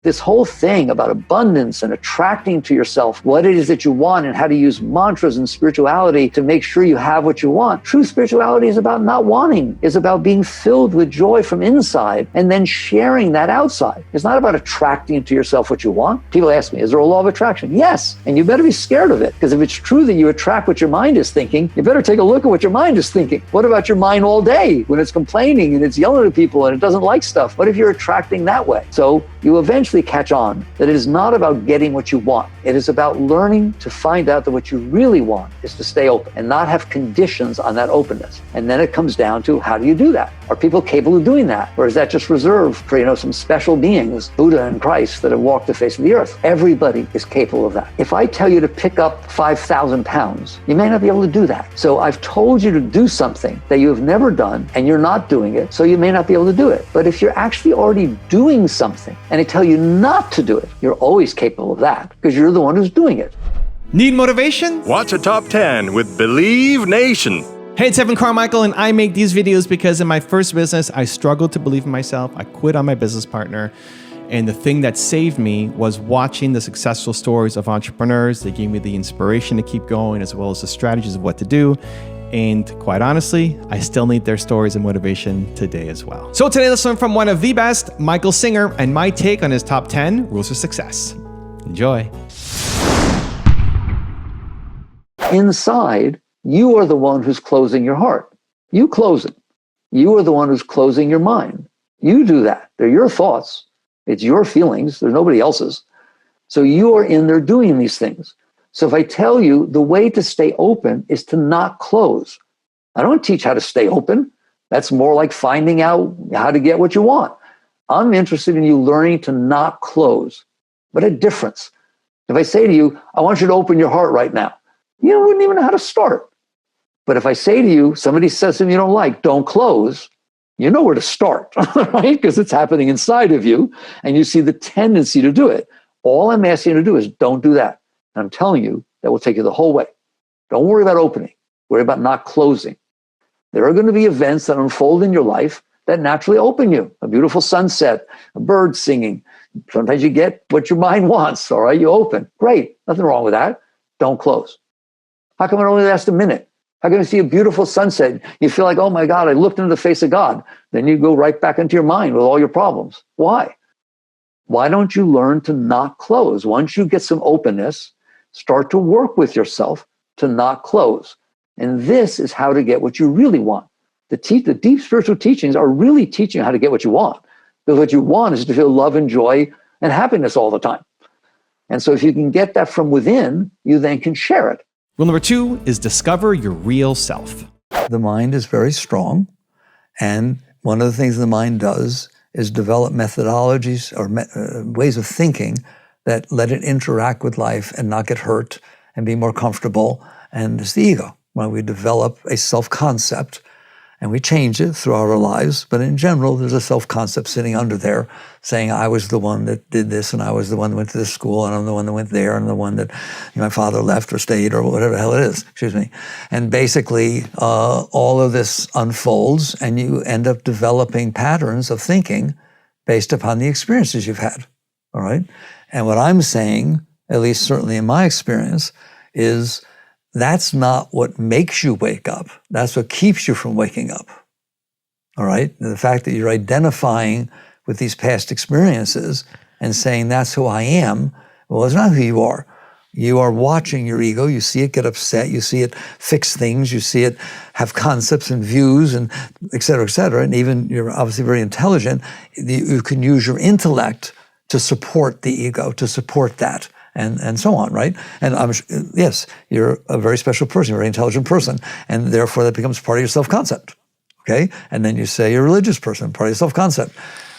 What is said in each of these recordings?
This whole thing about abundance and attracting to yourself what it is that you want and how to use mantras and spirituality to make sure you have what you want. True spirituality is about not wanting. It's about being filled with joy from inside and then sharing that outside. It's not about attracting to yourself what you want. People ask me, is there a law of attraction? Yes. And you better be scared of it, because if it's true that you attract what your mind is thinking, you better take a look at what your mind is thinking. What about your mind all day when it's complaining and it's yelling at people and it doesn't like stuff? What if you're attracting that way? So you eventually catch on that it is not about getting what you want. It is about learning to find out that what you really want is to stay open and not have conditions on that openness. And then it comes down to, how do you do that? Are people capable of doing that? Or is that just reserved for, some special beings, Buddha and Christ, that have walked the face of the earth? Everybody is capable of that. If I tell you to pick up 5,000 pounds, you may not be able to do that. So I've told you to do something that you have never done and you're not doing it, so you may not be able to do it. But if you're actually already doing something and I tell you not to do it, you're always capable of that, because you're the one who's doing it. Need motivation? Watch a Top 10 with Believe Nation. Hey, it's Evan Carmichael, and I make these videos because in my first business, I struggled to believe in myself. I quit on my business partner. And the thing that saved me was watching the successful stories of entrepreneurs. They gave me the inspiration to keep going, as well as the strategies of what to do. And quite honestly, I still need their stories and motivation today as well. So today, let's learn from one of the best, Michael Singer, and my take on his top 10 rules of success. Enjoy. Inside, you are the one who's closing your heart. You close it. You are the one who's closing your mind. You do that. They're your thoughts. It's your feelings. They're nobody else's. So you are in there doing these things. So if I tell you the way to stay open is to not close, I don't teach how to stay open. That's more like finding out how to get what you want. I'm interested in you learning to not close. What a difference. If I say to you, I want you to open your heart right now, you wouldn't even know how to start. But if I say to you, somebody says something you don't like, don't close, you know where to start, right? Because it's happening inside of you and you see the tendency to do it. All I'm asking you to do is don't do that. And I'm telling you, that will take you the whole way. Don't worry about opening. Worry about not closing. There are going to be events that unfold in your life that naturally open you. A beautiful sunset, a bird singing. Sometimes you get what your mind wants, all right? You open. Great. Nothing wrong with that. Don't close. How come it only lasts a minute? How can you see a beautiful sunset? You feel like, oh my God, I looked into the face of God. Then you go right back into your mind with all your problems. Why? Why don't you learn to not close? Once you get some openness, start to work with yourself to not close. And this is how to get what you really want. The deep spiritual teachings are really teaching you how to get what you want. Because what you want is to feel love and joy and happiness all the time. And so if you can get that from within, you then can share it. Rule number 2 is discover your real self. The mind is very strong, and one of the things the mind does is develop methodologies or ways of thinking that let it interact with life and not get hurt and be more comfortable. And it's the ego. When we develop a self-concept and we change it throughout our lives, but in general, there's a self-concept sitting under there saying, I was the one that did this, and I was the one that went to this school, and I'm the one that went there, and the one that my father left or stayed, or whatever the hell it is, excuse me. And basically, all of this unfolds, and you end up developing patterns of thinking based upon the experiences you've had, all right? And what I'm saying, at least certainly in my experience, is that's not what makes you wake up. That's what keeps you from waking up, all right? And the fact that you're identifying with these past experiences and saying, that's who I am, well, it's not who you are. You are watching your ego. You see it get upset. You see it fix things. You see it have concepts and views and et cetera, et cetera. And even you're obviously very intelligent. You can use your intellect to support the ego, to support that. And so on, right? And yes, you're a very special person, you're a very intelligent person, and therefore that becomes part of your self-concept, okay? And then you say you're a religious person, part of your self-concept.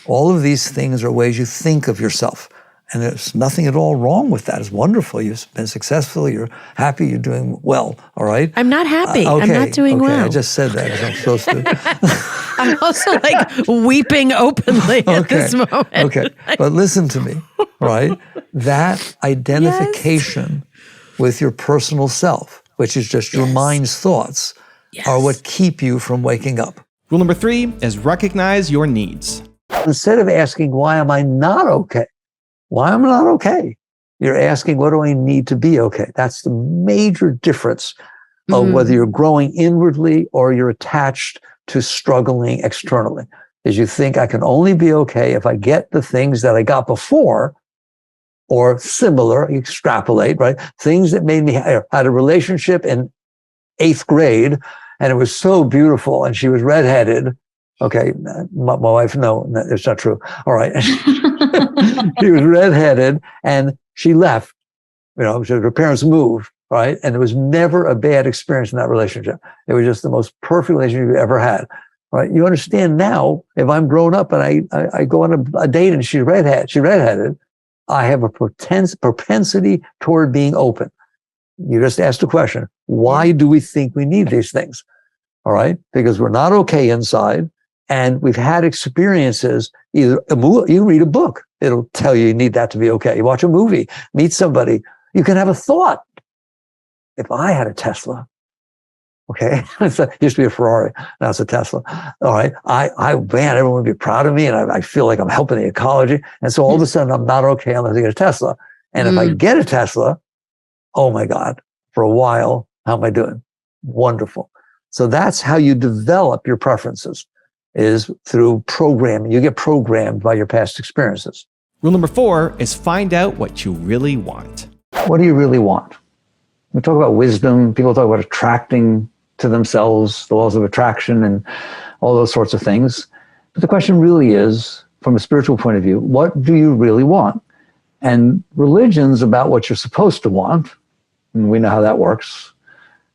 All of these things are ways you think of yourself, and there's nothing at all wrong with that. It's wonderful. You've been successful, you're happy, you're doing well, all right? I'm not happy. Okay, I'm not doing well. I just said that because I'm supposed to. I'm also like weeping openly at this moment. Okay, but listen to me, right? That identification with your personal self, which is just your mind's thoughts, are what keep you from waking up. Rule number 3 is recognize your needs. Instead of asking, why am I not okay? why am I not okay? You're asking, what do I need to be okay? That's the major difference of whether you're growing inwardly or you're attached to struggling externally. Is you think I can only be okay if I get the things that I got before or similar, extrapolate, right? Things that made me, I had a relationship in 8th grade and it was so beautiful and she was redheaded. Okay, my wife, no, it's not true. All right. She was redheaded and she left, her parents moved, right? And there was never a bad experience in that relationship. It was just the most perfect relationship you've ever had, right? You understand now, if I'm grown up and I go on a date and she's redheaded, I have a propensity toward being open. You just asked the question, why do we think we need these things? All right, because we're not okay inside. And we've had experiences, you read a book, it'll tell you need that to be okay. You watch a movie, meet somebody, you can have a thought. If I had a Tesla, okay, it used to be a Ferrari, now it's a Tesla. All right, man, everyone would be proud of me and I feel like I'm helping the ecology. And so all of a sudden I'm not okay unless I get a Tesla. And if I get a Tesla, oh my God, for a while, how am I doing? Wonderful. So that's how you develop your preferences, is through programming. You get programmed by your past experiences. Rule number 4 is find out what you really want. What do you really want? We talk about wisdom. People talk about attracting to themselves, the laws of attraction and all those sorts of things. But the question really is, from a spiritual point of view, what do you really want? And religion's about what you're supposed to want. And we know how that works.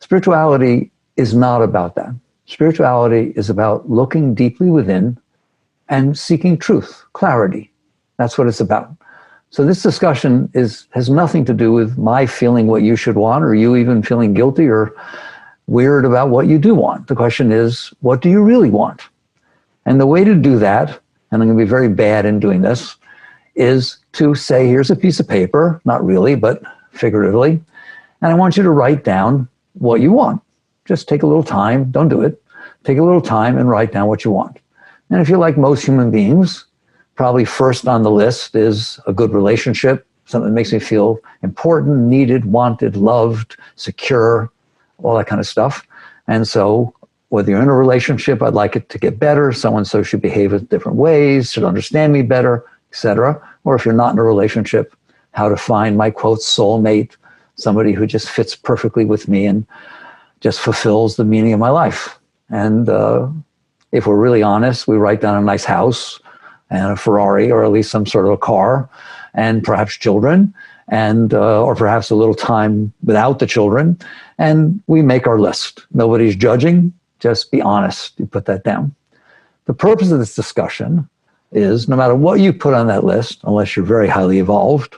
Spirituality is not about that. Spirituality is about looking deeply within and seeking truth, clarity. That's what it's about. So this discussion has nothing to do with my feeling what you should want or you even feeling guilty or weird about what you do want. The question is, what do you really want? And the way to do that, and I'm going to be very bad in doing this, is to say, here's a piece of paper, not really, but figuratively, and I want you to write down what you want. Just take a little time. Don't do it. Take a little time and write down what you want. And if you're like most human beings, probably first on the list is a good relationship, something that makes me feel important, needed, wanted, loved, secure, all that kind of stuff. And so whether you're in a relationship, I'd like it to get better. So-and-so should behave in different ways, should understand me better, etc. Or if you're not in a relationship, how to find my, quote, soulmate, somebody who just fits perfectly with me and just fulfills the meaning of my life. And if we're really honest, we write down a nice house and a Ferrari, or at least some sort of a car, and perhaps children, and or perhaps a little time without the children, and we make our list. Nobody's judging. Just be honest. You put that down. The purpose of this discussion is, no matter what you put on that list, unless you're very highly evolved,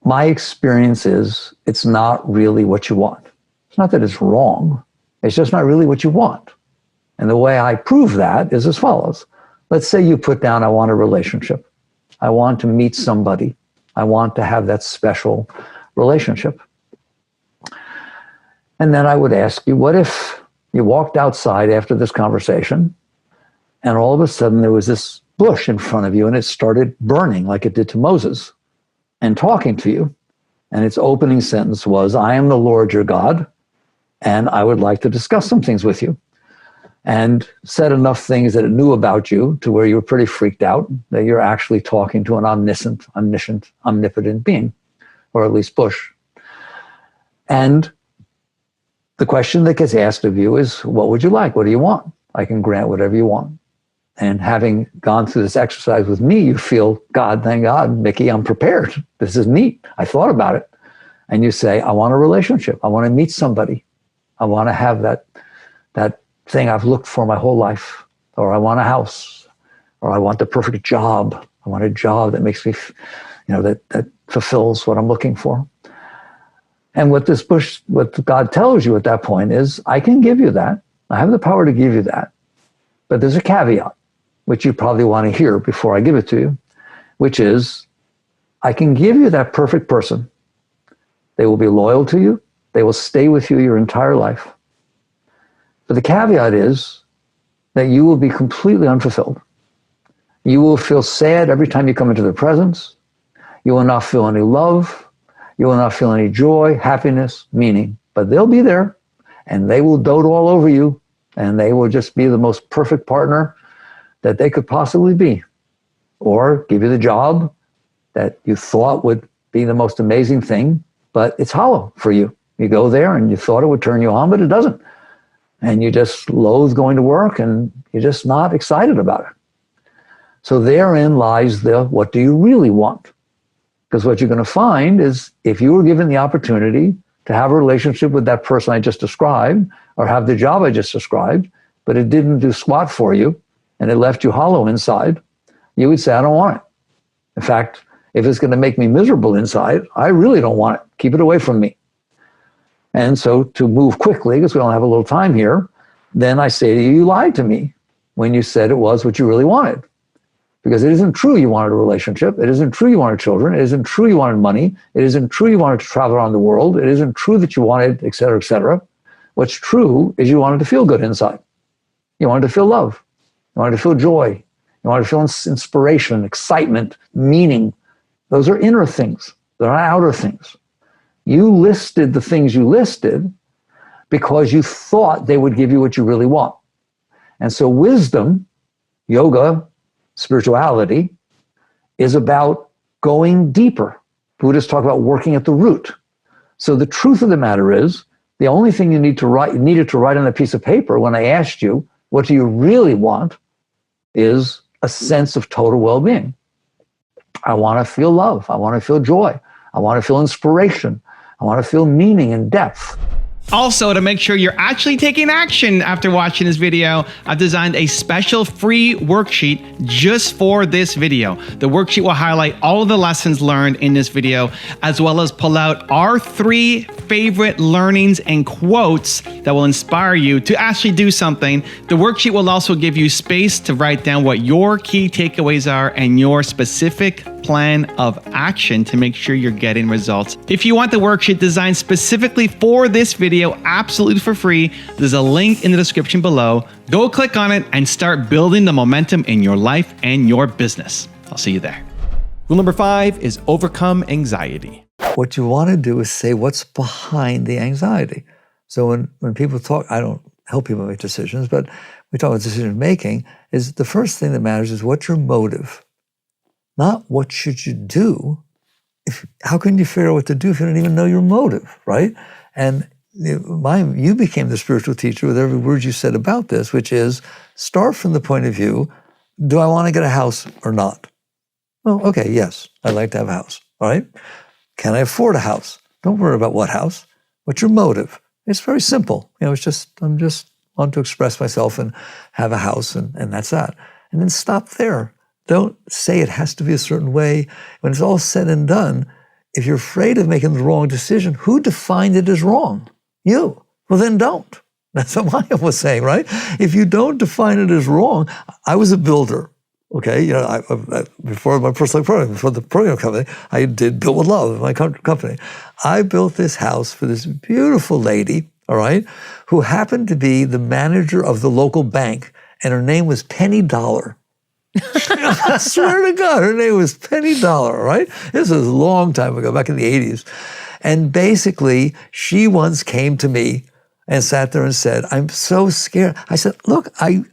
my experience is it's not really what you want. It's not that it's wrong. It's just not really what you want. And the way I prove that is as follows. Let's say you put down, I want a relationship. I want to meet somebody. I want to have that special relationship. And then I would ask you, what if you walked outside after this conversation and all of a sudden there was this bush in front of you and it started burning like it did to Moses and talking to you. And its opening sentence was, I am the Lord your God, and I would like to discuss some things with you. And said enough things that it knew about you to where you were pretty freaked out that you're actually talking to an omniscient, omnipotent being, or at least Bush. And the question that gets asked of you is, what would you like? What do you want? I can grant whatever you want. And having gone through this exercise with me, you feel, God, thank God, Mickey, I'm prepared. This is neat. I thought about it. And you say, I want a relationship. I want to meet somebody. I want to have that thing I've looked for my whole life. Or I want a house. Or I want the perfect job. I want a job that makes me, that fulfills what I'm looking for. And what God tells you at that point is, I can give you that. I have the power to give you that. But there's a caveat, which you probably want to hear before I give it to you, which is, I can give you that perfect person. They will be loyal to you. They will stay with you your entire life. But the caveat is that you will be completely unfulfilled. You will feel sad every time you come into their presence. You will not feel any love. You will not feel any joy, happiness, meaning. But they'll be there, and they will dote all over you, and they will just be the most perfect partner that they could possibly be, or give you the job that you thought would be the most amazing thing, but it's hollow for you. You go there and you thought it would turn you on, but it doesn't. And you just loathe going to work, and you're just not excited about it. So therein lies the, what do you really want? Because what you're going to find is, if you were given the opportunity to have a relationship with that person I just described, or have the job I just described, but it didn't do squat for you, and it left you hollow inside, you would say, I don't want it. In fact, if it's going to make me miserable inside, I really don't want it. Keep it away from me. And so to move quickly, because we only have a little time here, then I say to you, you lied to me when you said it was what you really wanted. Because it isn't true you wanted a relationship. It isn't true you wanted children. It isn't true you wanted money. It isn't true you wanted to travel around the world. It isn't true that you wanted, et cetera, et cetera. What's true is you wanted to feel good inside. You wanted to feel love. You wanted to feel joy. You wanted to feel inspiration, excitement, meaning. Those are inner things. They're not outer things. You listed the things you listed because you thought they would give you what you really want. And so wisdom, yoga, spirituality is about going deeper. Buddhists talk about working at the root. So the truth of the matter is, the only thing you needed to write on a piece of paper when I asked you, what do you really want, is a sense of total well-being. I want to feel love. I want to feel joy. I want to feel inspiration. I want to feel meaning and depth. Also, to make sure you're actually taking action after watching this video, I've designed a special free worksheet just for this video. The worksheet will highlight all of the lessons learned in this video, as well as pull out our 3 favorite learnings and quotes that will inspire you to actually do something. The worksheet will also give you space to write down what your key takeaways are and your specific plan of action to make sure you're getting results. If you want the worksheet designed specifically for this video, absolutely for free, there's a link in the description below. Go click on it and start building the momentum in your life and your business. I'll see you there. Rule number 5 is overcome anxiety. What you want to do is say what's behind the anxiety. So when people talk, I don't help people make decisions, but we talk about decision making, is the first thing that matters is what's your motive? Not what should you do. How can you figure out what to do if you don't even know your motive, right? And you became the spiritual teacher with every word you said about this, which is start from the point of view, do I want to get a house or not? Well, okay, yes, I'd like to have a house, all right? Can I afford a house? Don't worry about what house. What's your motive? It's very simple. It's just, I'm just want to express myself and have a house, and that's that. And then stop there. Don't say it has to be a certain way. When it's all said and done, if you're afraid of making the wrong decision, who defined it as wrong? You. Well, then don't. That's what Maya was saying, right? If you don't define it as wrong, I was a builder, okay? Before my personal program, before the program company, I did Built with Love, my company. I built this house for this beautiful lady, all right, who happened to be the manager of the local bank, and her name was Penny Dollar. I swear to God, her name was Penny Dollar, right? This was a long time ago, back in the 80s. And basically, she once came to me and sat there and said, I'm so scared. I said, look, I'm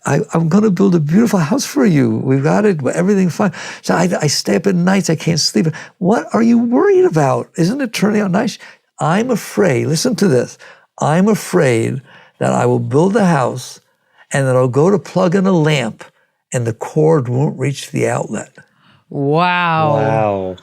going to build a beautiful house for you. We've got it, everything fine. So I stay up at nights, I can't sleep. What are you worried about? Isn't it turning out nice? I'm afraid, listen to this, I'm afraid that I will build a house and that I'll go to plug in a lamp and the cord won't reach the outlet. Wow.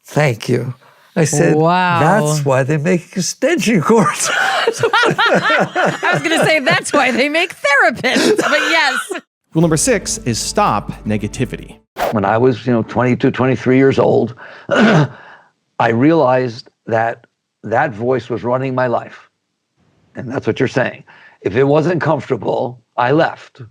Thank you. I said, wow. That's why they make extension cords. I was going to say that's why they make therapists, but yes. Rule number 6 is stop negativity. When I was 22, 23 years old, I realized that voice was running my life. And that's what you're saying. If it wasn't comfortable, I left.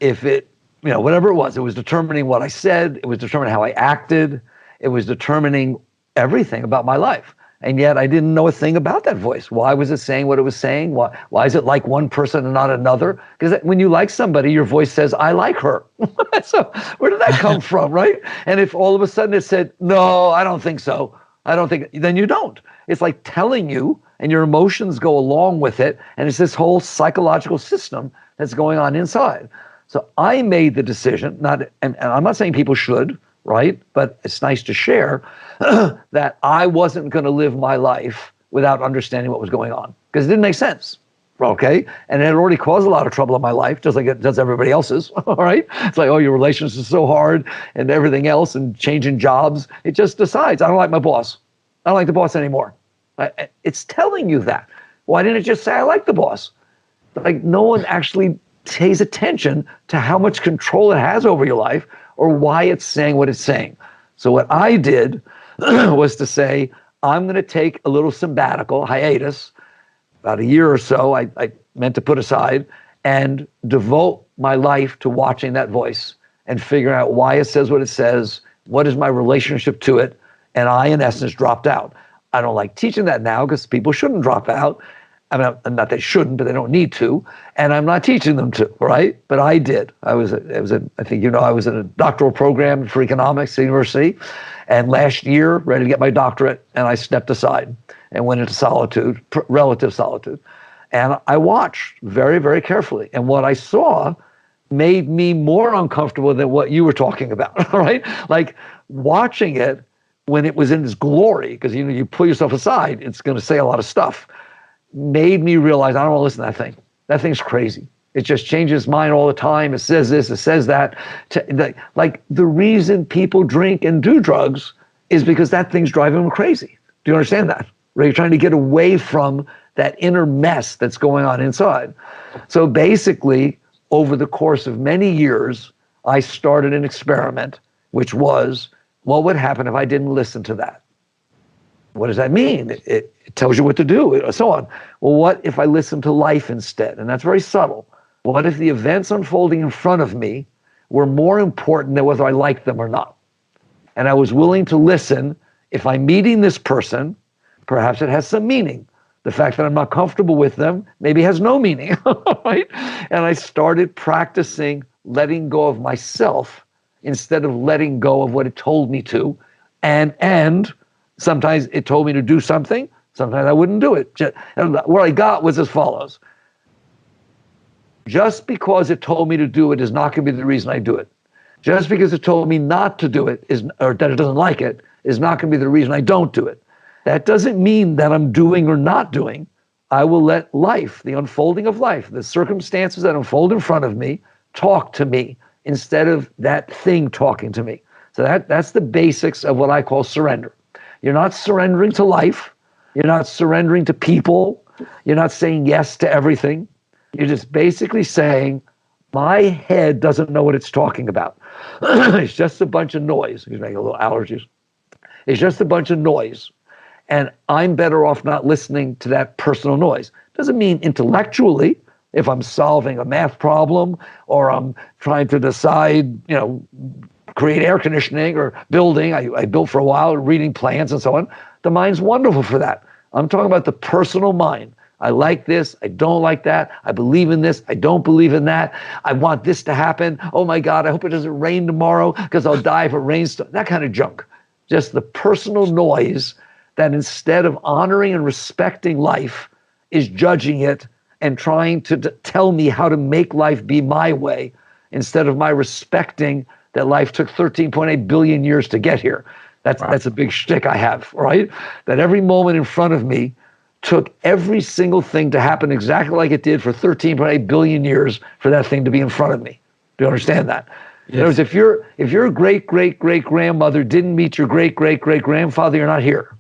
If it, whatever it was determining what I said, it was determining how I acted, it was determining everything about my life. And yet I didn't know a thing about that voice. Why was it saying what it was saying? Why is it like one person and not another? Because when you like somebody, your voice says, I like her. So where did that come from, right? And if all of a sudden it said, no, I don't think so. I don't think, then you don't. It's like telling you, and your emotions go along with it. And it's this whole psychological system that's going on inside. So I made the decision, and I'm not saying people should, right? But it's nice to share that I wasn't going to live my life without understanding what was going on, because it didn't make sense. Okay. And it had already caused a lot of trouble in my life, just like it does everybody else's. All right. It's like, oh, your relationship is so hard and everything else, and changing jobs. It just decides, I don't like my boss. I don't like the boss anymore. It's telling you that. Why didn't it just say, I like the boss? Like, no one actually pays attention to how much control it has over your life, or why it's saying what it's saying. So what I did was to say, I'm going to take a little sabbatical, hiatus, about a year or so, I meant to put aside, and devote my life to watching that voice and figuring out why it says what it says, what is my relationship to it, and I, in essence, dropped out. I don't like teaching that now, because people shouldn't drop out. I mean, not they shouldn't, but they don't need to, and I'm not teaching them to, right? But I did. I think I was in a doctoral program for economics at university, and last year, ready to get my doctorate, and I stepped aside and went into solitude, relative solitude. And I watched very, very carefully. And what I saw made me more uncomfortable than what you were talking about, right? Like, watching it when it was in its glory, because you pull yourself aside, it's going to say a lot of stuff, made me realize I don't want to listen to that thing. That thing's crazy. It just changes mind all the time. It says this, it says that. Like, the reason people drink and do drugs is because that thing's driving them crazy. Do you understand that? Right? You're trying to get away from that inner mess that's going on inside. So basically, over the course of many years, I started an experiment, which was, what would happen if I didn't listen to that? What does that mean? It tells you what to do, so on. Well, what if I listen to life instead? And that's very subtle. What if the events unfolding in front of me were more important than whether I liked them or not? And I was willing to listen. If I'm meeting this person, perhaps it has some meaning. The fact that I'm not comfortable with them maybe has no meaning, right? And I started practicing letting go of myself instead of letting go of what it told me to. And sometimes it told me to do something, sometimes I wouldn't do it. And what I got was as follows. Just because it told me to do it is not going to be the reason I do it. Just because it told me not to do it, or that it doesn't like it, is not going to be the reason I don't do it. That doesn't mean that I'm doing or not doing. I will let life, the unfolding of life, the circumstances that unfold in front of me, talk to me instead of that thing talking to me. So that's the basics of what I call surrender. You're not surrendering to life. You're not surrendering to people. You're not saying yes to everything. You're just basically saying, my head doesn't know what it's talking about. It's just a bunch of noise. He's making a little allergies. It's just a bunch of noise. And I'm better off not listening to that personal noise. Doesn't mean intellectually, if I'm solving a math problem or I'm trying to decide, create air conditioning or building. I built for a while, reading plans and so on. The mind's wonderful for that. I'm talking about the personal mind. I like this. I don't like that. I believe in this. I don't believe in that. I want this to happen. Oh my God, I hope it doesn't rain tomorrow because I'll die if it rains. That kind of junk. Just the personal noise that, instead of honoring and respecting life, is judging it and trying to tell me how to make life be my way, instead of my respecting that life took 13.8 billion years to get here. That's a big shtick I have, right? That every moment in front of me took every single thing to happen exactly like it did for 13.8 billion years for that thing to be in front of me. Do you understand that? Yes. In other words, if your great-great-great-grandmother didn't meet your great-great-great-grandfather, you're not here.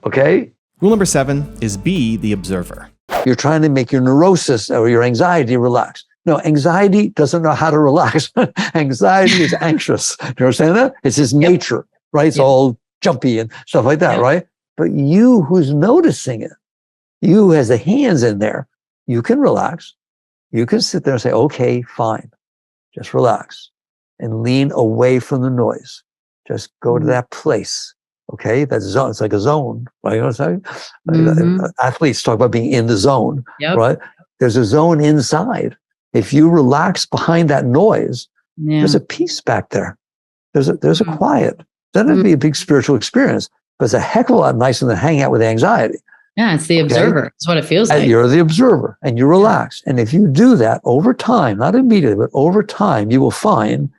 Okay? Rule number 7 is be the observer. You're trying to make your neurosis or your anxiety relax. No, anxiety doesn't know how to relax. Anxiety is anxious. Do you understand that? It's his nature, right? It's all jumpy and stuff like that, right? But you who's noticing it, you who has the hands in there, you can relax. You can sit there and say, okay, fine. Just relax and lean away from the noise. Just go to that place Okay, that zone, it's like a zone, right? You know what I'm saying? Mhm. Athletes talk about being in the zone, Yep. right? There's a zone inside. If you relax behind that noise, Yeah. there's a peace back there. There's a Mhm. quiet. Doesn't have to be a big spiritual experience, but it's a heck of a lot nicer than hanging out with anxiety. Yeah, it's the observer. It's what it feels And like. you're the observer and you relax. And if you do that over time, not immediately, but over time, you will find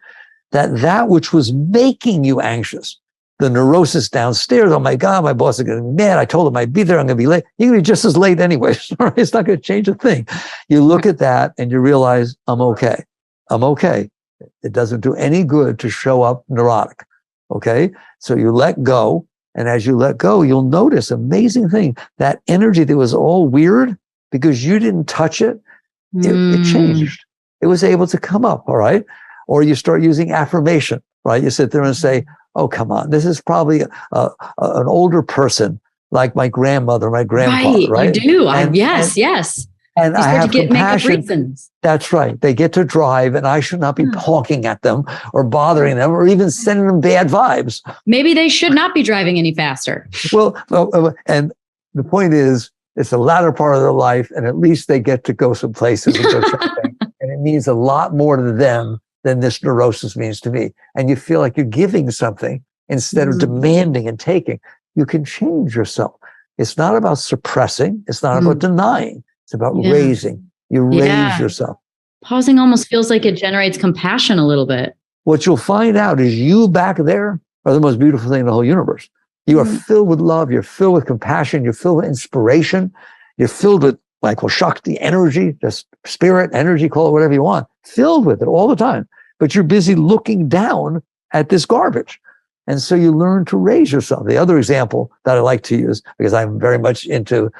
that which was making you anxious, the neurosis downstairs, oh my God, my boss is going to be mad. I told him I'd be there. I'm going to be late. You're going to be just as late anyway. It's not going to change a thing. You look at that and you realize, I'm okay. I'm okay. It doesn't do any good to show up neurotic. Okay. So you let go. And as you let go, you'll notice amazing thing. That energy that was all weird because you didn't touch it, it changed. It was able to come up. All right. Or you start using affirmation, right? You sit there and say, oh, come on. This is probably an older person like my grandmother, my grandfather, right? You do. Yes. And You I start have to make up compassion. reasons. That's right. They get to drive and I should not be honking at them or bothering them or even sending them bad vibes. Maybe they should not be driving any faster. Well, and the point is, it's the latter part of their life and at least they get to go some places and go shopping. And it means a lot more to them than this neurosis means to me. And you feel like you're giving something instead of demanding and taking. You can change yourself. It's not about suppressing. It's not about denying. It's about raising. You raise yourself. Pausing almost feels like it generates compassion a little bit. What you'll find out is you back there are the most beautiful thing in the whole universe. You are filled with love. You're filled with compassion. You're filled with inspiration. You're filled with Shakti energy, just spirit, energy, call it whatever you want. Filled with it all the time. But you're busy looking down at this garbage. And so you learn to raise yourself. The other example that I like to use, because I'm very much into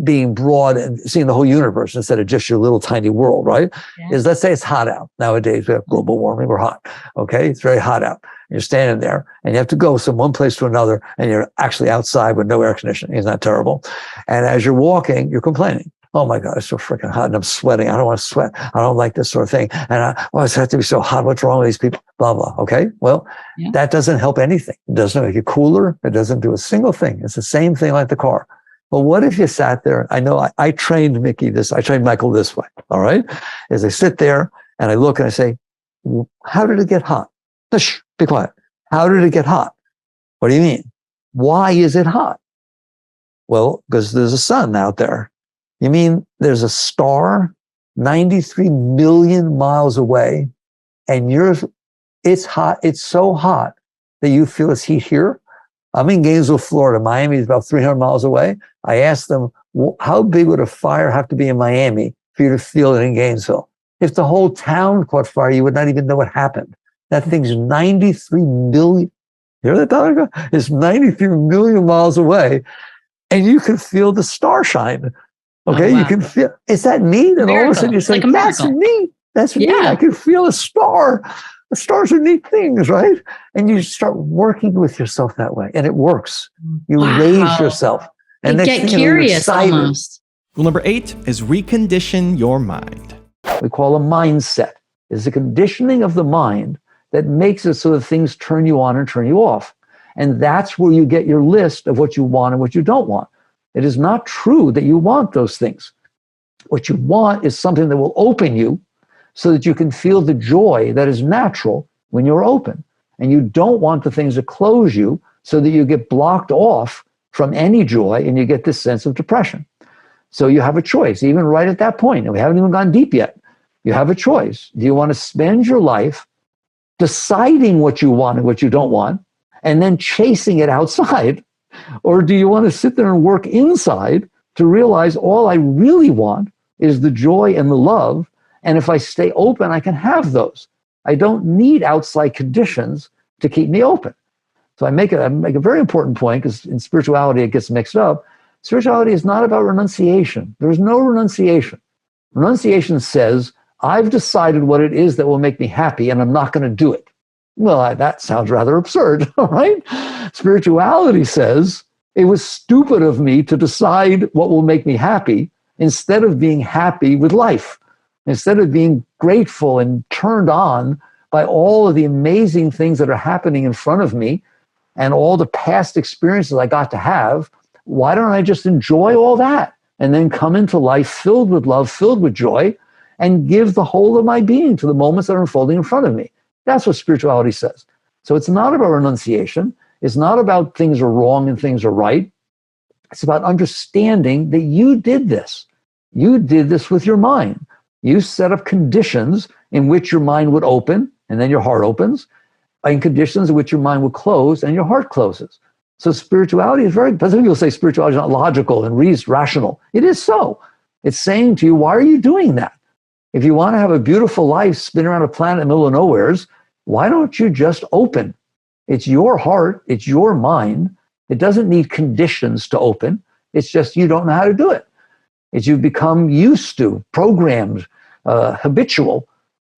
being broad and seeing the whole universe instead of just your little tiny world, right? Yeah. Is let's say it's hot out. Nowadays, we have global warming, we're hot. Okay. It's very hot out. You're standing there and you have to go from one place to another and you're actually outside with no air conditioning. Isn't that terrible? And as you're walking, you're complaining. Oh my God, it's so freaking hot and I'm sweating. I don't want to sweat. I don't like this sort of thing. And it's had to be so hot. What's wrong with these people? Blah, blah. Okay. Well, that doesn't help anything. It doesn't make you cooler. It doesn't do a single thing. It's the same thing like the car. Well, what if you sat there? I know I trained I trained Michael this way. All right. As I sit there and I look and I say, how did it get hot? Shh, be quiet. How did it get hot? What do you mean? Why is it hot? Well, because there's a sun out there. You mean there's a star 93 million miles away and it's hot. It's so hot that you feel it's heat here. I'm in Gainesville, Florida. Miami is about 300 miles away. I asked them, how big would a fire have to be in Miami for you to feel it in Gainesville? If the whole town caught fire, you would not even know what happened. That thing's 93 million. You hear that? It's 93 million miles away and you can feel the star shine. Okay. Oh, wow. You can feel, is that neat? And all of a sudden you say, like that's neat. That's neat. I can feel a star. The stars are neat things, right? And you start working with yourself that way. And it works. You raise yourself. And you get curious almost. Rule number 8 is recondition your mind. We call a mindset. It's a conditioning of the mind that makes it so that things turn you on and turn you off. And that's where you get your list of what you want and what you don't want. It is not true that you want those things. What you want is something that will open you so that you can feel the joy that is natural when you're open. And you don't want the things that close you so that you get blocked off from any joy and you get this sense of depression. So you have a choice, even right at that point. And we haven't even gone deep yet. You have a choice. Do you want to spend your life deciding what you want and what you don't want and then chasing it outside? Or do you want to sit there and work inside to realize all I really want is the joy and the love? And if I stay open, I can have those. I don't need outside conditions to keep me open. So I make a very important point, because in spirituality, it gets mixed up. Spirituality is not about renunciation. There's no renunciation. Renunciation says, I've decided what it is that will make me happy, and I'm not going to do it. Well, that sounds rather absurd, all right? Spirituality says, it was stupid of me to decide what will make me happy instead of being happy with life. Instead of being grateful and turned on by all of the amazing things that are happening in front of me, and all the past experiences I got to have, why don't I just enjoy all that and then come into life filled with love, filled with joy, and give the whole of my being to the moments that are unfolding in front of me? That's what spirituality says. So it's not about renunciation. It's not about things are wrong and things are right. It's about understanding that you did this. You did this with your mind. You set up conditions in which your mind would open, and then your heart opens, and conditions in which your mind would close and your heart closes. So spirituality is some people say spirituality is not logical and rational. It is so. It's saying to you, why are you doing that? If you want to have a beautiful life, spin around a planet in the middle of nowheres, why don't you just open? It's your heart. It's your mind. It doesn't need conditions to open. It's just you don't know how to do it. It's you've become used to, programmed, habitual,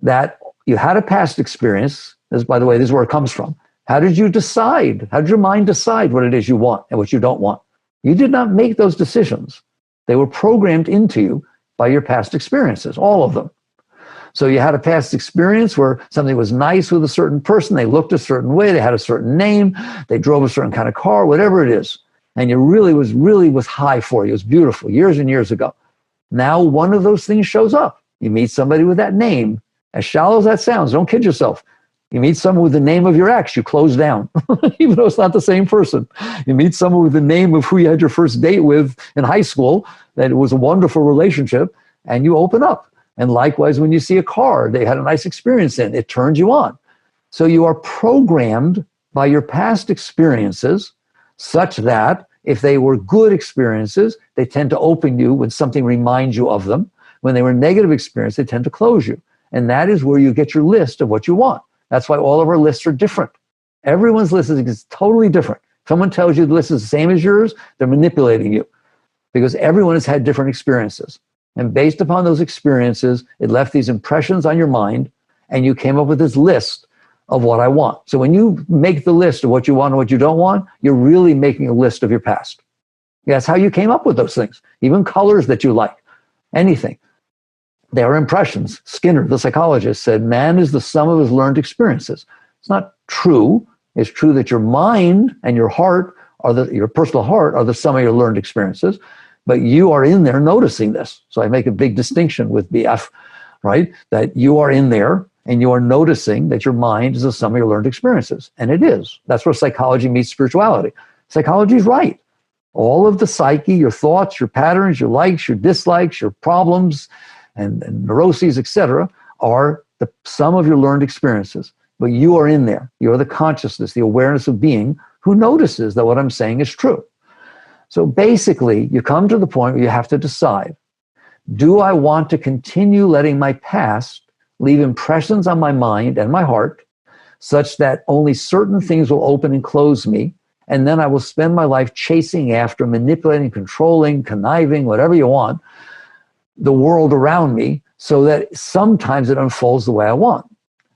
that you had a past experience. This, by the way, this is where it comes from. How did you decide? How did your mind decide what it is you want and what you don't want? You did not make those decisions. They were programmed into you by your past experiences, all of them. So you had a past experience where something was nice with a certain person, they looked a certain way, they had a certain name, they drove a certain kind of car, whatever it is. And it really was high for you. It was beautiful years and years ago. Now one of those things shows up. You meet somebody with that name. As shallow as that sounds, don't kid yourself. You meet someone with the name of your ex, you close down, even though it's not the same person. You meet someone with the name of who you had your first date with in high school, that it was a wonderful relationship, and you open up. And likewise, when you see a car they had a nice experience in, it turns you on. So you are programmed by your past experiences such that if they were good experiences, they tend to open you when something reminds you of them. When they were negative experiences, they tend to close you. And that is where you get your list of what you want. That's why all of our lists are different. Everyone's list is totally different. If someone tells you the list is the same as yours, they're manipulating you, because everyone has had different experiences. And based upon those experiences, it left these impressions on your mind, and you came up with this list of what I want. So when you make the list of what you want and what you don't want, you're really making a list of your past. That's how you came up with those things, even colors that you like, anything. They are impressions. Skinner, the psychologist, said man is the sum of his learned experiences. It's not true. It's true that your mind and your heart, your personal heart, are the sum of your learned experiences. But you are in there noticing this. So I make a big distinction with BF, right? That you are in there and you are noticing that your mind is the sum of your learned experiences. And it is. That's where psychology meets spirituality. Psychology is right. All of the psyche, your thoughts, your patterns, your likes, your dislikes, your problems, and neuroses, etc., are the sum of your learned experiences. But you are in there. You are the consciousness, the awareness of being who notices that what I'm saying is true. So basically, you come to the point where you have to decide, do I want to continue letting my past leave impressions on my mind and my heart such that only certain things will open and close me, and then I will spend my life chasing after, manipulating, controlling, conniving, whatever you want, the world around me, so that sometimes it unfolds the way I want?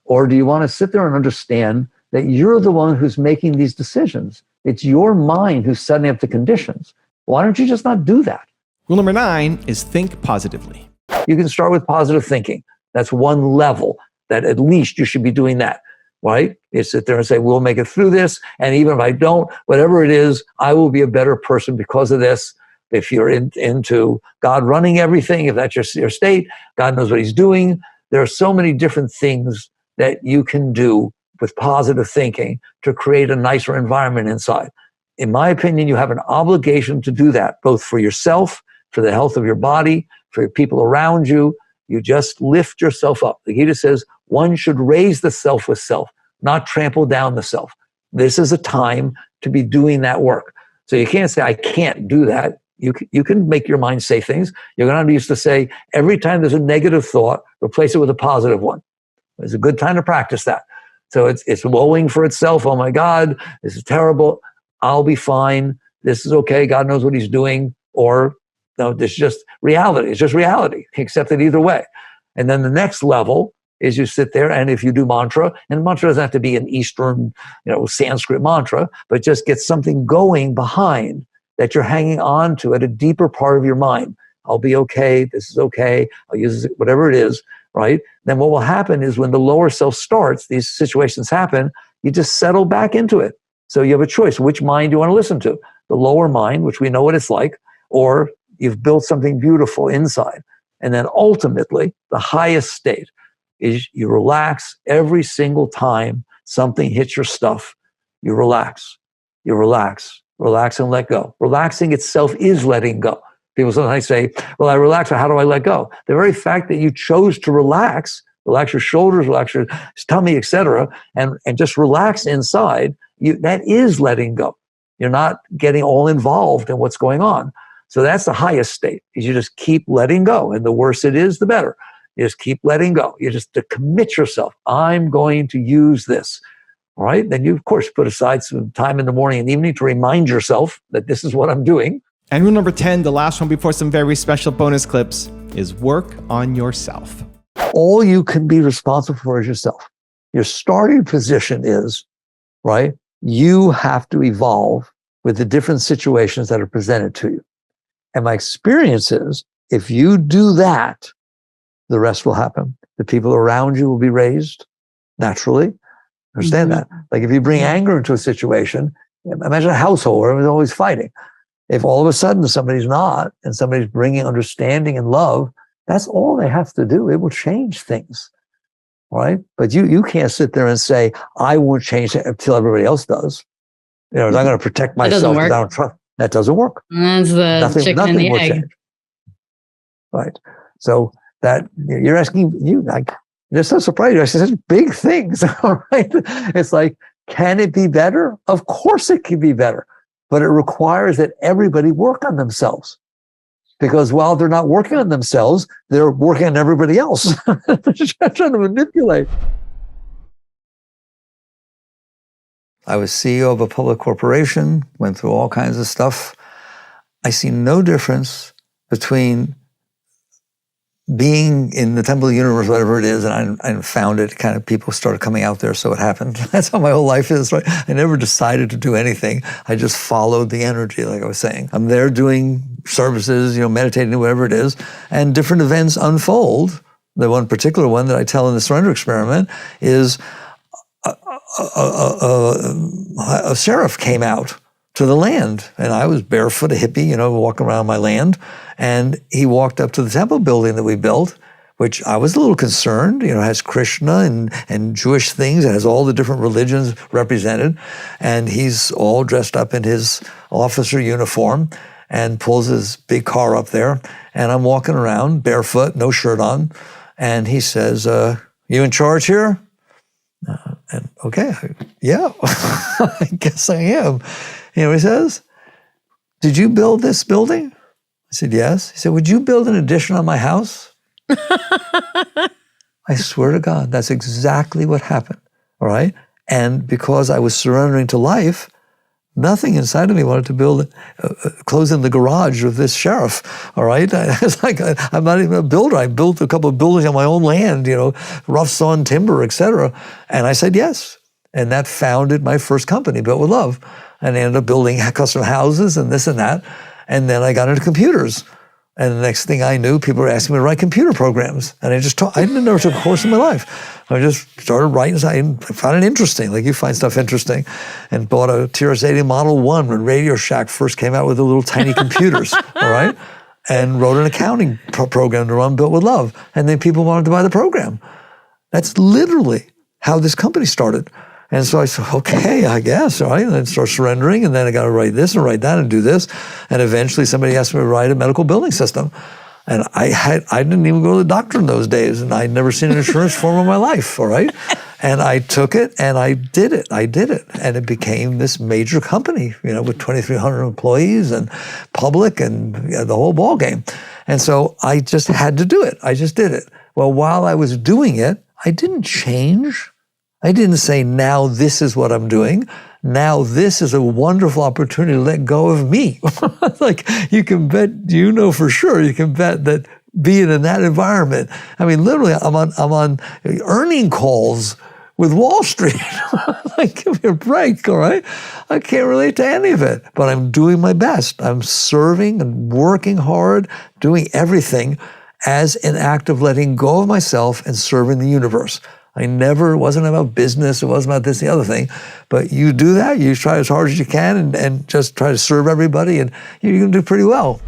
Or do you want to sit there and understand that you're the one who's making these decisions? It's your mind who's setting up the conditions. Why don't you just not do that? Rule number 9 is think positively. You can start with positive thinking. That's one level that at least you should be doing that, right? You sit there and say, we'll make it through this. And even if I don't, whatever it is, I will be a better person because of this. If you're into God running everything, if that's your state, God knows what he's doing. There are so many different things that you can do with positive thinking to create a nicer environment inside. In my opinion, you have an obligation to do that, both for yourself, for the health of your body, for your people around you. You just lift yourself up. The Gita says one should raise the self with self, not trample down the self. This is a time to be doing that work. So you can't say, I can't do that. You can make your mind say things. You're going to used to say, every time there's a negative thought, replace it with a positive one. It's a good time to practice that. So it's lowing for itself. Oh my God, this is terrible. I'll be fine. This is okay. God knows what he's doing. Or no, this is just reality. It's just reality. Accept it either way. And then the next level is you sit there, and if you do mantra, and mantra doesn't have to be an Eastern, Sanskrit mantra, but just get something going behind that you're hanging on to at a deeper part of your mind. I'll be okay. This is okay. I'll use it, whatever it is, right? Then what will happen is when the lower self starts, these situations happen, you just settle back into it. So you have a choice. Which mind do you want to listen to? The lower mind, which we know what it's like, or you've built something beautiful inside. And then ultimately, the highest state is you relax every single time something hits your stuff. You relax, relax and let go. Relaxing itself is letting go. People sometimes say, well, I relax, but how do I let go? The very fact that you chose to relax your shoulders, relax your tummy, etc., and just relax inside, that is letting go. You're not getting all involved in what's going on. So that's the highest state, is you just keep letting go. And the worse it is, the better. You just keep letting go. You just to commit yourself. I'm going to use this. All right. Then you, of course, put aside some time in the morning and evening to remind yourself that this is what I'm doing. And rule number 10, the last one before some very special bonus clips, is work on yourself. All you can be responsible for is yourself. Your starting position is, right, you have to evolve with the different situations that are presented to you. And my experience is, if you do that, the rest will happen. The people around you will be raised naturally. Understand that? Like if you bring anger into a situation, imagine a household where everyone's always fighting. If all of a sudden somebody's not, and somebody's bringing understanding and love, that's all they have to do. It will change things, right? But you can't sit there and say, I won't change it until everybody else does. You know, I'm going to protect myself because I don't trust. That doesn't work. That's the chicken and the egg. Change. Right. So that you're asking, you're so surprised. You're asking such big things. All right. It's like, can it be better? Of course it can be better. But it requires that everybody work on themselves. Because while they're not working on themselves, they're working on everybody else. They're just trying to manipulate. I was CEO of a public corporation, went through all kinds of stuff. I see no difference between being in the Temple of the Universe, whatever it is, and I found it, kind of people started coming out there, so it happened. That's how my whole life is, right? I never decided to do anything. I just followed the energy, like I was saying. I'm there doing services, meditating, whatever it is, and different events unfold. The one particular one that I tell in the surrender experiment is a sheriff came out to the land, and I was barefoot, a hippie, walking around my land, and he walked up to the temple building that we built, which I was a little concerned, has Krishna and Jewish things, it has all the different religions represented, and he's all dressed up in his officer uniform and pulls his big car up there, and I'm walking around barefoot, no shirt on, and he says, you in charge here? And okay, yeah, I guess I am. You know what he says? Did you build this building? I said, yes. He said, would you build an addition on my house? I swear to God, that's exactly what happened, all right? And because I was surrendering to life, nothing inside of me wanted to build, close in the garage of this sheriff, all right? It's like, I'm not even a builder. I built a couple of buildings on my own land, rough sawn timber, et cetera. And I said yes. And that founded my first company, Built with Love. And I ended up building custom houses and this and that. And then I got into computers. And the next thing I knew, people were asking me to write computer programs. And I never took a course in my life. I just started writing. I found it interesting, like you find stuff interesting. And bought a TRS-80 Model 1 when Radio Shack first came out with the little tiny computers, all right? And wrote an accounting program to run Built with Love. And then people wanted to buy the program. That's literally how this company started. And so I said, okay, I guess, all right? And then start surrendering, and then I got to write this and write that and do this. And eventually somebody asked me to write a medical billing system. And I didn't even go to the doctor in those days, and I'd never seen an insurance form in my life, all right? And I took it and I did it. And it became this major company, with 2,300 employees and public and the whole ball game. And so I just had to do it. I just did it. Well, while I was doing it, I didn't change. I didn't say, now this is what I'm doing. Now this is a wonderful opportunity to let go of me. Like you can bet, for sure, you can bet that being in that environment, I mean, literally I'm on earning calls with Wall Street. Like, give me a break, all right? I can't relate to any of it, but I'm doing my best. I'm serving and working hard, doing everything as an act of letting go of myself and serving the universe. wasn't about business. It wasn't about this, the other thing. But you do that, you try as hard as you can and just try to serve everybody, and you're going to do pretty well.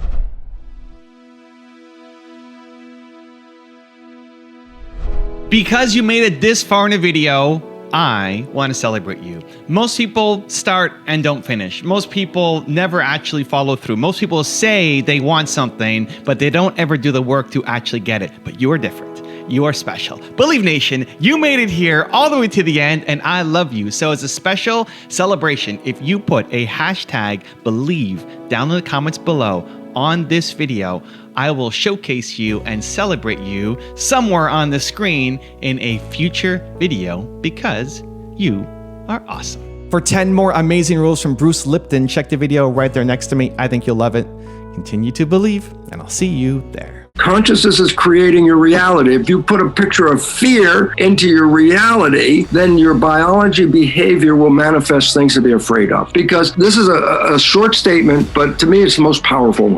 Because you made it this far in a video, I want to celebrate you. Most people start and don't finish. Most people never actually follow through. Most people say they want something, but they don't ever do the work to actually get it. But you are different. You are special. Believe Nation, you made it here all the way to the end, and I love you. So as a special celebration, if you put a hashtag Believe down in the comments below on this video, I will showcase you and celebrate you somewhere on the screen in a future video because you are awesome. For 10 more amazing rules from Bruce Lipton, check the video right there next to me. I think you'll love it. Continue to believe, and I'll see you there. Consciousness is creating your reality. If you put a picture of fear into your reality, then your biology behavior will manifest things to be afraid of. Because this is a short statement, but to me, it's the most powerful one.